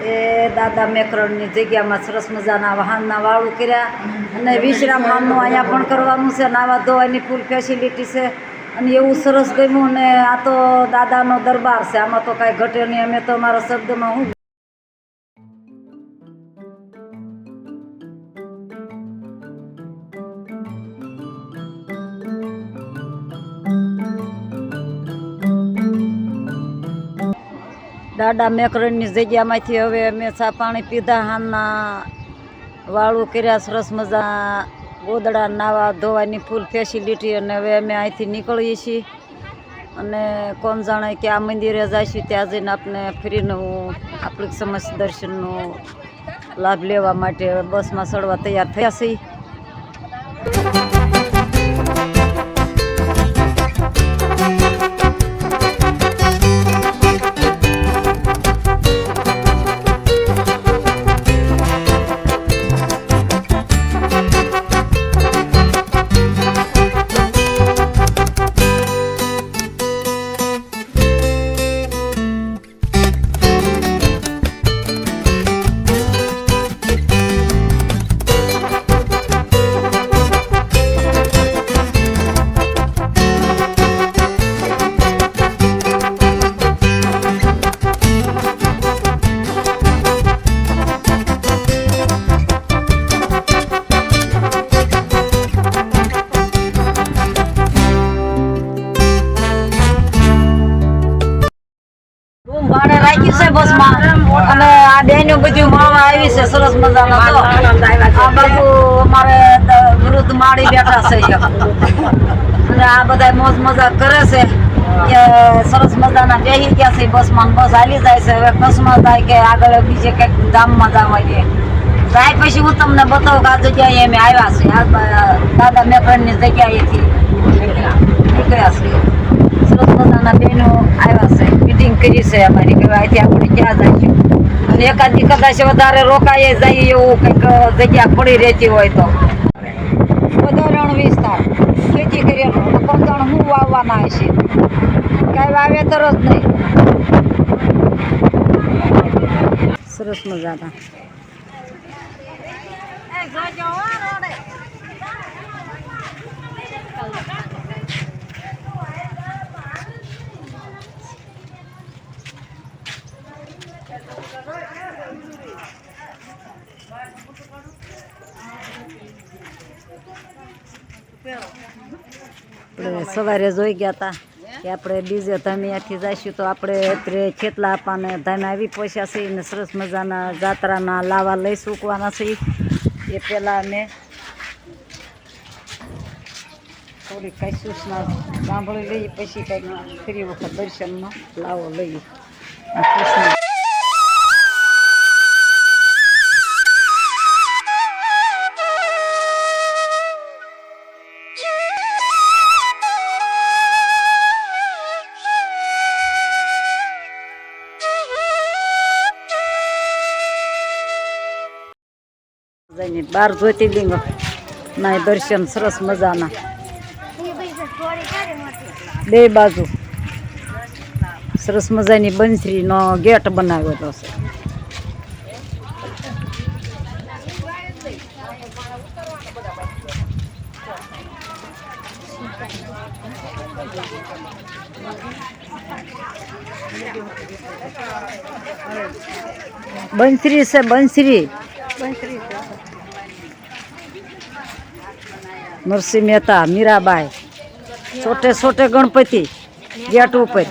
એ દાદા મેકરણની જગ્યામાં સરસ મજાના વાહનના વાળું કર્યા અને વિશ્રામ હાલનું અહીંયા પણ કરવાનું છે. નાવા ધોવાની ફૂલ ફેસિલિટી છે અને એવું સરસ ગમ્યું. અને આ તો દાદાનો દરબાર છે, આમાં તો કાંઈ ઘટે નહીં. અમે તો અમારા શબ્દમાં હું દાદા મેકરણની જગ્યામાંથી હવે અમે ચા પાણી પીધા, હાલના વાળું કર્યા સરસ મજા, ગોદડા નાવા ધોવાની ફૂલ ફેસિલિટી. અને હવે અમે અહીંથી નીકળીએ છીએ અને કોણ જાણે કે આ મંદિરે જઈશું, ત્યાં જઈને આપણે ફ્રીનું આપણી સમસ્ત દર્શનનો લાભ લેવા માટે બસમાં ચડવા તૈયાર થયા છીએ. ભાડે રાખી છે બસમાં અને આ બેનો બધી મળવા આવી છે સરસ મજાના. આ બાજુ અમારે વૃદ્ધ માળી બેઠા છે અને આ બધા મોજ મજા કરે છે કે સરસ મજાના બેસી ગયા છે બસમાં. બસ હાલી જાય છે. હવે બસમાં જાય કે આગળ બીજે કંઈક ધામમાં જવા જાય પછી હું તમને બતાવું કે આ જગ્યાએ અમે આવ્યા છે. આ દાદા મેકરણની જગ્યાએથી નીકળ્યા છે. સરસ મજાના બહેનો આવ્યા છે, મીટિંગ કરી છે અમારી કે અહીંથી આપણે ક્યાં જઈશું. અને એકાદી કદાચ વધારે રોકાઈએ જઈએ એવું કંઈક જગ્યા પડી રહેતી હોય તો. બધો રણ વિસ્તાર ખેતી કરેલું, કોણ જાણ હું વાવવાના હશે, કાંઈ વાવેતર જ નહીં. સરસ મજાના સવારે જોઈ ગયા હતા કે આપણે બીજે ધામે અહીંયાથી જઈશું તો આપણે ખેતલા આપવાને ધામે આવી પહોંચ્યા છીએ અને સરસ મજાના જાત્રાના લાવા લઈ સૂકવાના છે. એ પહેલાં અમે થોડીક કાંઈ સૂચના સાંભળી લઈએ, પછી કંઈક ફરી વખત દર્શનનો લાવો લઈએ. જઈને 12 જ્યોતિર્લિંગ ના દર્શન સરસ મજાના બે બાજુ સરસ મજાની બંસરીનો ગેટ બનાવેલો છે. બંસરી છે, બંસરી નરસિંહ મહેતા, મીરાબાઈ, છોટે છોટે ગણપતિ गेट ऊपर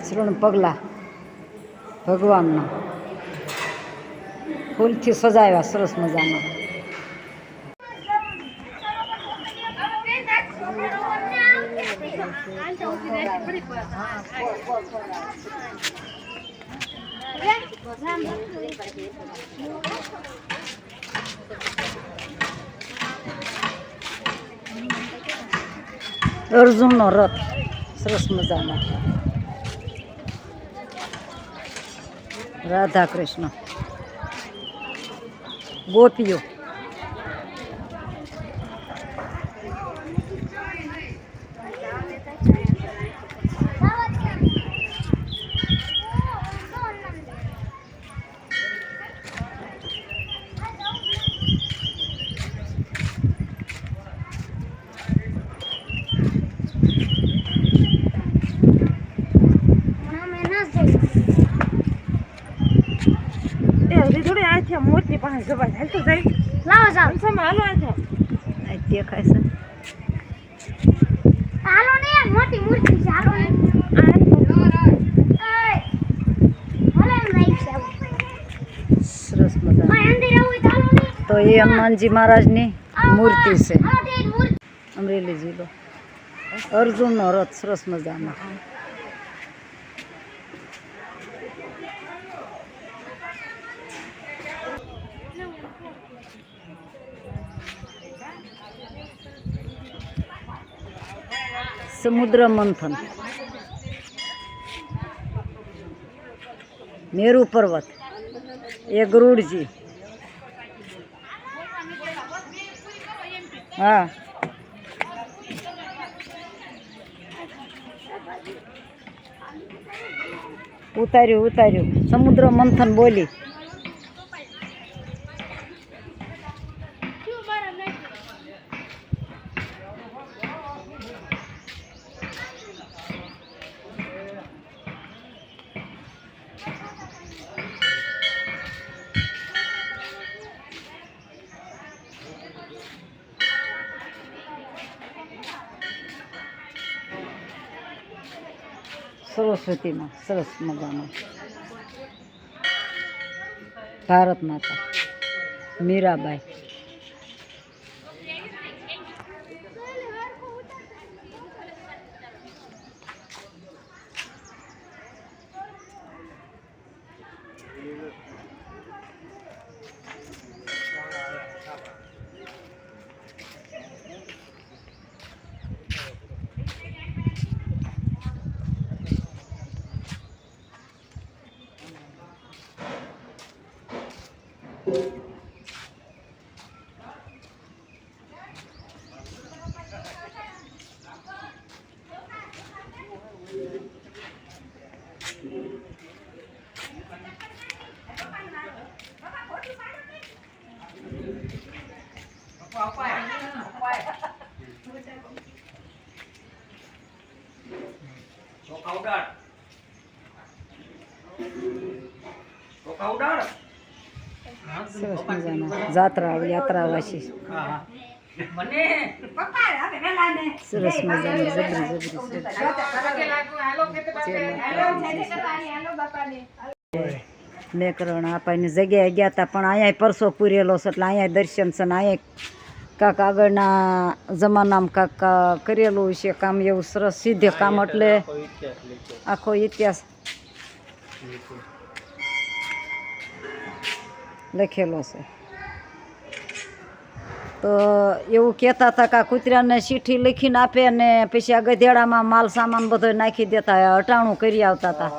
शरण पगला ભગવાનના ફૂલથી સજાવ્યા સરસ મજાના. અર્જુનનો રથ સરસ મજાનો. રાધા કૃષ્ણ, ગોપીઓ, મોટી પાસે જવા હાલતો જાય. લાવો જાવ સમા હાલો આ દેખાય છે. હાલો ને મોટી મૂર્તિ છે. હાલો ને સરસ મજા. તો એ હનુમાનજી મહારાજની મૂર્તિ છે. અમરેલી જિલ્લો. અર્જુનનો રથ સરસ મજાનો. સમુદ્ર મંથન, મેરુ પર્વત, એ ગરુડજી. હા, ઉતાર્યું. સમુદ્ર મંથન બોલી. સરસ્વતીમાં સરસ મજાનો. ભારત માતા, મીરાબાઈ. સરસ મજાના યાત્રાવાસી. સરસ મજાની મેકરણ આપણને જગ્યાએ ગયા હતા, પણ અહીંયા પરસો પૂરેલો છે એટલે અહીંયા દર્શન છે ને અહીંયા કાંક આગળના જમાનામાં કાંક કરેલું છે કામ એવું સરસ સીધે કામ, એટલે આખો ઇતિહાસ લખેલો છે. તો એવું કહેતા હતા કે આ કૂતરાને ચીઠી લખીને આપે ને પછી આ ગધેડામાં માલ સામાન બધો નાખી દેતા, અટાણું કરી આવતા હતા.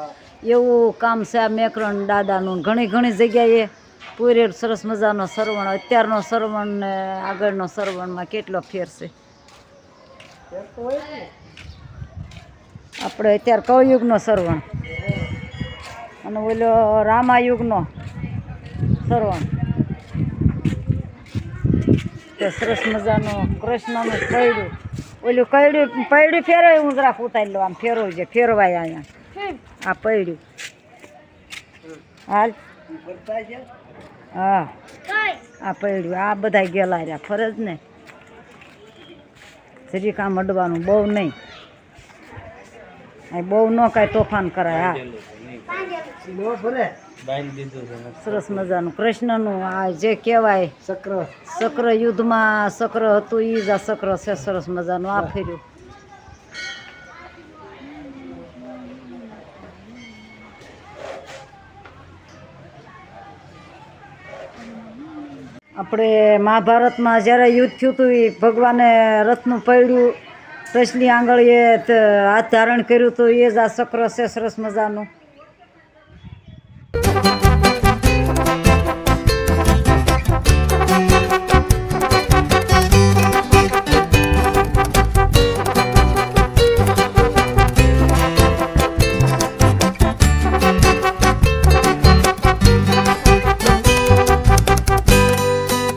એવું કામ છે આ મેકરણ દાદાનું. ઘણી જગ્યાએ પૂરેલ સરસ મજાનો સરવણ. અત્યારનો સરવણ ને આગળનો સરવણમાં કેટલો ફેર છે. આપણે અત્યારે કળયુગનો સરવણ અને ઓલો રામાયુગનો સરવણ. તે સરસ મજાનું કૃષ્ણનું કયડું. ઓલું પૈડું ફેરવાય. હું જરાક ઉતારી લો. આમ ફેરવજે, ફેરવાય અહીંયા. આ પૈડું હાલ. હા, આ પૈડું. આ બધા ગયેલા રહ્યા ફરજ ને. જરી કામ અડવાનું બહુ નહીં. અહીં બહુ ન કાંઈ તોફાન કરાય. હા, સરસ મજાનું કૃષ્ણનું આ જે કહેવાય શક્ર યુદ્ધમાં શક્ર હતું એ જ આ શક્ર છે. સરસ મજાનું આ ફેર્યું. આપણે મહાભારતમાં જ્યારે યુદ્ધ થયું હતું એ ભગવાને રથનું પૈડું ટચલી આંગળીએ હાથ ધારણ કર્યું હતું એ જ આ શક્ર છે. સરસ મજાનું